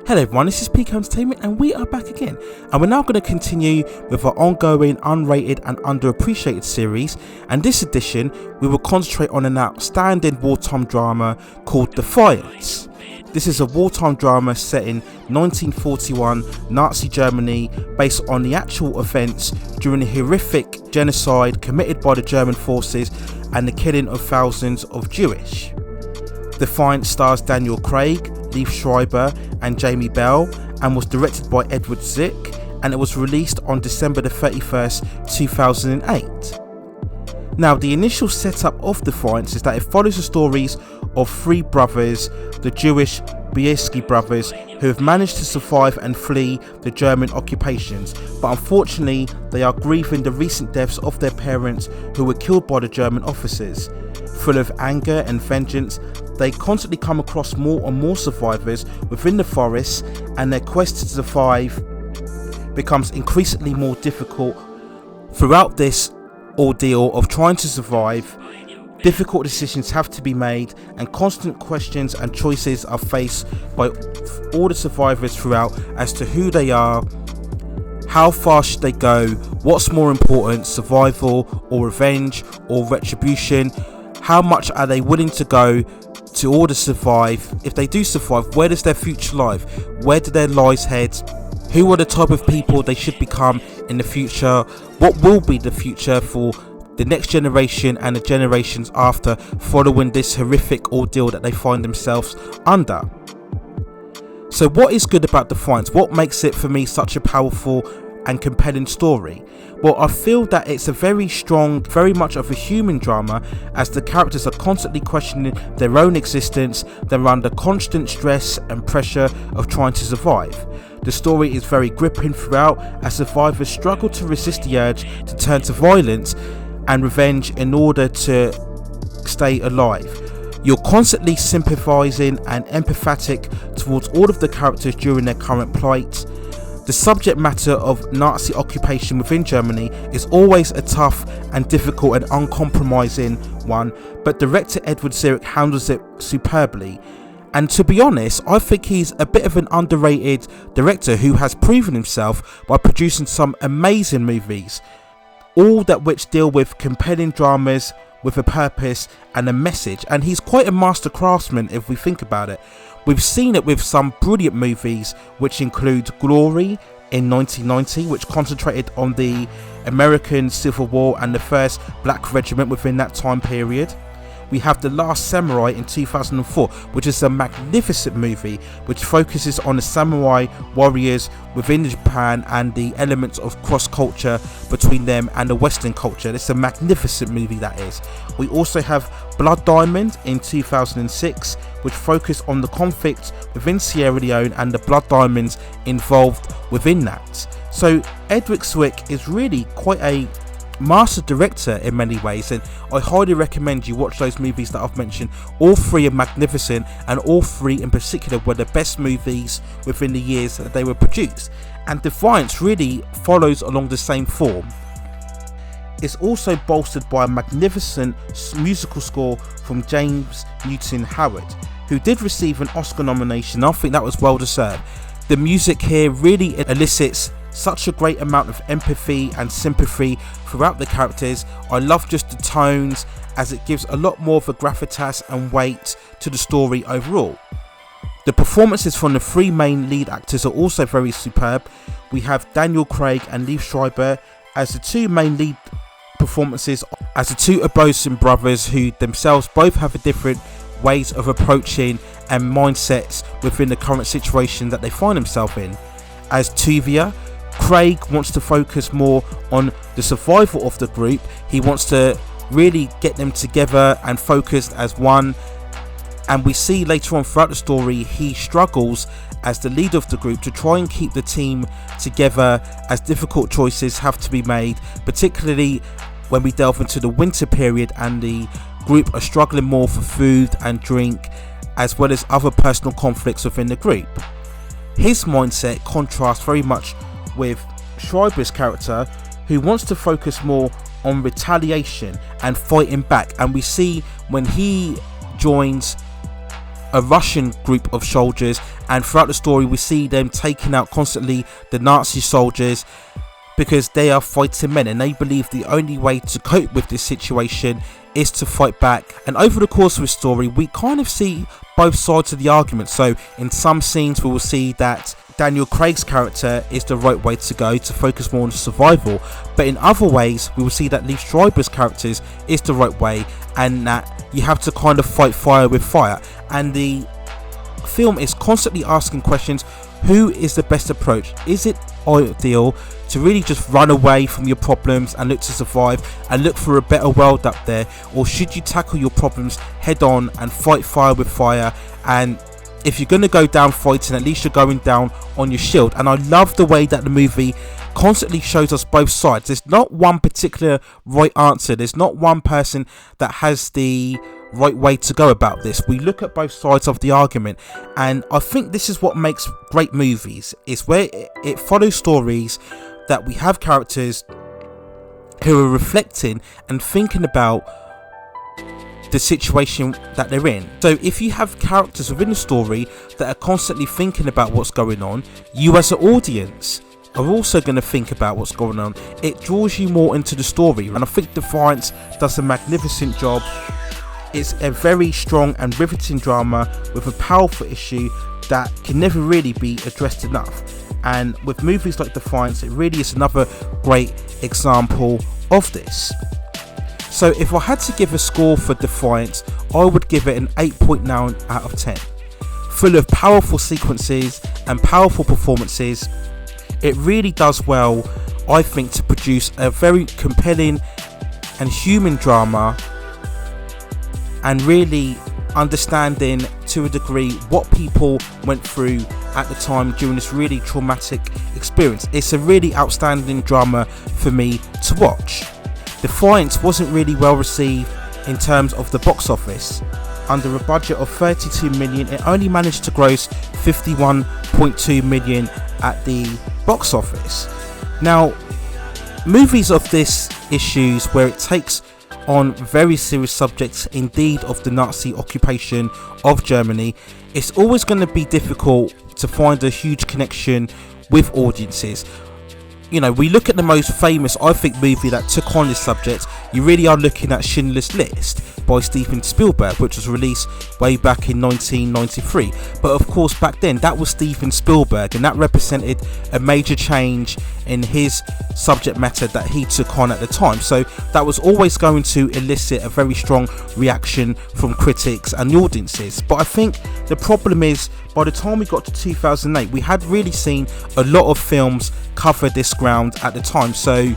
Hello everyone, this is PK Entertainment and we are back again, and we're now going to continue with our ongoing Unrated and Underappreciated series, and this edition we will concentrate on an outstanding wartime drama called Defiance. This is a wartime drama set in 1941 Nazi Germany, based on the actual events during the horrific genocide committed by the German forces and the killing of thousands of Jewish. Defiance stars Daniel Craig, Liev Schreiber and Jamie Bell, and was directed by Edward Zwick, and it was released on December the 31st, 2008. Now, the initial setup of Defiance is that it follows the stories of three brothers, the Jewish Bielski brothers, who have managed to survive and flee the German occupations, but unfortunately they are grieving the recent deaths of their parents who were killed by the German officers. Full of anger and vengeance, they constantly come across more and more survivors within the forest, and their quest to survive becomes increasingly more difficult. Throughout this ordeal of trying to survive, difficult decisions have to be made, and constant questions and choices are faced by all the survivors throughout as to who they are, how far should they go, what's more important, survival or revenge or retribution, how much are they willing to go to order survive. If they do survive, where does their future lie? Where do their lives head? Who are the type of people they should become in the future? What will be the future for the next generation and the generations after, following this horrific ordeal that they find themselves under? So what is good about Defiance? What makes it for me such a powerful and compelling story? Well, I feel that it's a very strong, very much of a human drama, as the characters are constantly questioning their own existence. They're under constant stress and pressure of trying to survive. The story is very gripping throughout, as survivors struggle to resist the urge to turn to violence and revenge in order to stay alive. You're constantly sympathising and empathetic towards all of the characters during their current plight. The subject matter of Nazi occupation within Germany is always a tough and difficult and uncompromising one, but director Edward Zwick handles it superbly. And to be honest, I think he's a bit of an underrated director who has proven himself by producing some amazing movies, all that which deal with compelling dramas with a purpose and a message, and he's quite a master craftsman if we think about it. We've seen it with some brilliant movies, which include Glory in 1990, which concentrated on the American Civil War and the 1st Black Regiment within that time period. We have The Last Samurai in 2004, which is a magnificent movie which focuses on the samurai warriors within Japan and the elements of cross-culture between them and the Western culture. It's a magnificent movie, that is. We also have Blood Diamond in 2006, which focused on the conflict within Sierra Leone and the blood diamonds involved within that. So Edward Zwick is really quite a master director in many ways, and I highly recommend you watch those movies that I've mentioned. All three are magnificent, and all three in particular were the best movies within the years that they were produced, and Defiance really follows along the same form. It's also bolstered by a magnificent musical score from James Newton Howard, who did receive an Oscar nomination. I think that was well deserved. The music here really elicits such a great amount of empathy and sympathy throughout the characters. I love just the tones, as it gives a lot more of a gravitas and weight to the story overall. The performances from the three main lead actors are also very superb. We have Daniel Craig and Liev Schreiber as the two main lead performances, as the two Bosun brothers, who themselves both have a different ways of approaching and mindsets within the current situation that they find themselves in. As Tuvia, Craig wants to focus more on the survival of the group. He wants to really get them together and focused as one, and we see later on throughout the story he struggles as the leader of the group to try and keep the team together, as difficult choices have to be made, particularly when we delve into the winter period and the group are struggling more for food and drink, as well as other personal conflicts within the group. His mindset contrasts very much with Schreiber's character, who wants to focus more on retaliation and fighting back, and we see when he joins a Russian group of soldiers, and throughout the story we see them taking out constantly the Nazi soldiers because they are fighting men and they believe the only way to cope with this situation is to fight back. And over the course of the story we kind of see both sides of the argument. So in some scenes we will see that Daniel Craig's character is the right way to go, to focus more on survival, but in other ways we will see that Lee Schreiber's character is the right way, and that you have to kind of fight fire with fire. And the film is constantly asking questions: who is the best approach? Is it ideal to really just run away from your problems and look to survive and look for a better world up there, or should you tackle your problems head on and fight fire with fire? And if you're going to go down fighting, at least you're going down on your shield. And I love the way that the movie constantly shows us both sides. There's not one particular right answer. There's not one person that has the right way to go about this. We look at both sides of the argument, and I think this is what makes great movies. It's where it follows stories that we have characters who are reflecting and thinking about the situation that they're in. So if you have characters within the story that are constantly thinking about what's going on, you as an audience are also going to think about what's going on. It draws you more into the story, and I think Defiance does a magnificent job. It's a very strong and riveting drama with a powerful issue that can never really be addressed enough. And with movies like Defiance, it really is another great example of this. So if I had to give a score for Defiance, I would give it an 8.9 out of 10. Full of powerful sequences and powerful performances, it really does well, I think, to produce a very compelling and human drama, and really understanding to a degree what people went through at the time during this really traumatic experience. It's a really outstanding drama for me to watch. Defiance wasn't really well received in terms of the box office. Under a budget of 32 million, it only managed to gross 51.2 million at the box office. Now, movies of this issues where it takes on very serious subjects, indeed of the Nazi occupation of Germany, it's always going to be difficult to find a huge connection with audiences. You know, we look at the most famous, I think, movie that took on this subject. You really are looking at Schindler's List by Steven Spielberg, which was released way back in 1993. But of course, back then, that was Steven Spielberg, and that represented a major change in his subject matter that he took on at the time. So that was always going to elicit a very strong reaction from critics and the audiences. But I think the problem is, by the time we got to 2008, we had really seen a lot of films cover this ground at the time. So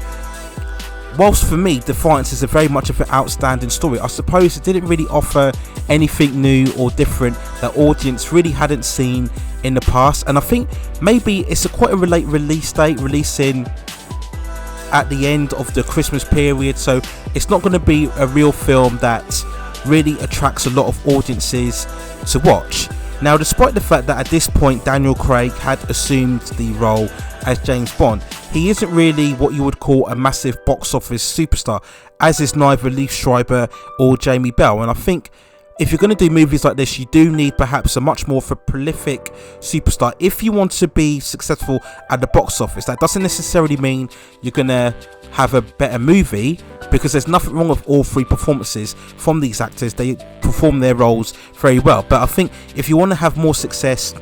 whilst for me Defiance is a very much of an outstanding story, I suppose it didn't really offer anything new or different that audience really hadn't seen in the past. And I think maybe it's quite a late release date, releasing at the end of the Christmas period, so it's not going to be a real film that really attracts a lot of audiences to watch. Now, despite the fact that at this point Daniel Craig had assumed the role as James Bond, he isn't really what you would call a massive box office superstar, as is neither Lee Schreiber or Jamie Bell. And I think if you're going to do movies like this, you do need perhaps a much more of a prolific superstar if you want to be successful at the box office. That doesn't necessarily mean you're going to have a better movie, because there's nothing wrong with all three performances from these actors. They perform their roles very well. But I think if you want to have more success,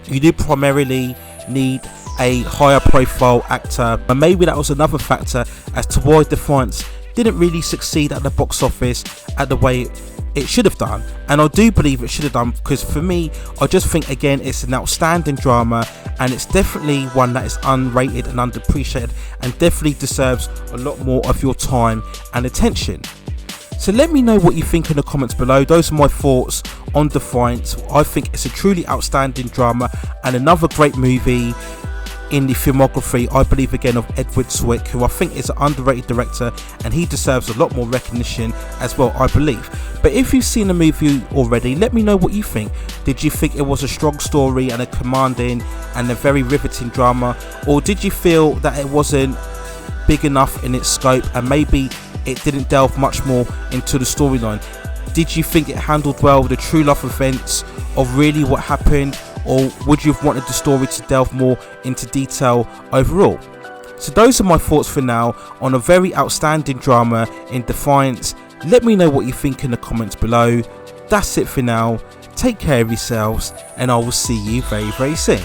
you do primarily need a higher profile actor. And maybe that was another factor as to why Defiance didn't really succeed at the box office at the way it should have done. And I do believe it should have done, because for me, I just think, again, it's an outstanding drama, and it's definitely one that is unrated and underappreciated, and definitely deserves a lot more of your time and attention. So let me know what you think in the comments below. Those are my thoughts on Defiance. I think it's a truly outstanding drama and another great movie in the filmography, I believe, again, of Edward Zwick, who I think is an underrated director, and he deserves a lot more recognition as well, I believe. But if you've seen the movie already, let me know what you think. Did you think it was a strong story and a commanding and a very riveting drama, or did you feel that it wasn't big enough in its scope and maybe it didn't delve much more into the storyline? Did you think it handled well the true life events of really what happened, or would you have wanted the story to delve more into detail overall? So those are my thoughts for now on a very outstanding drama in Defiance. Let me know what you think in the comments below. That's it for now. Take care of yourselves, and I will see you very, very soon.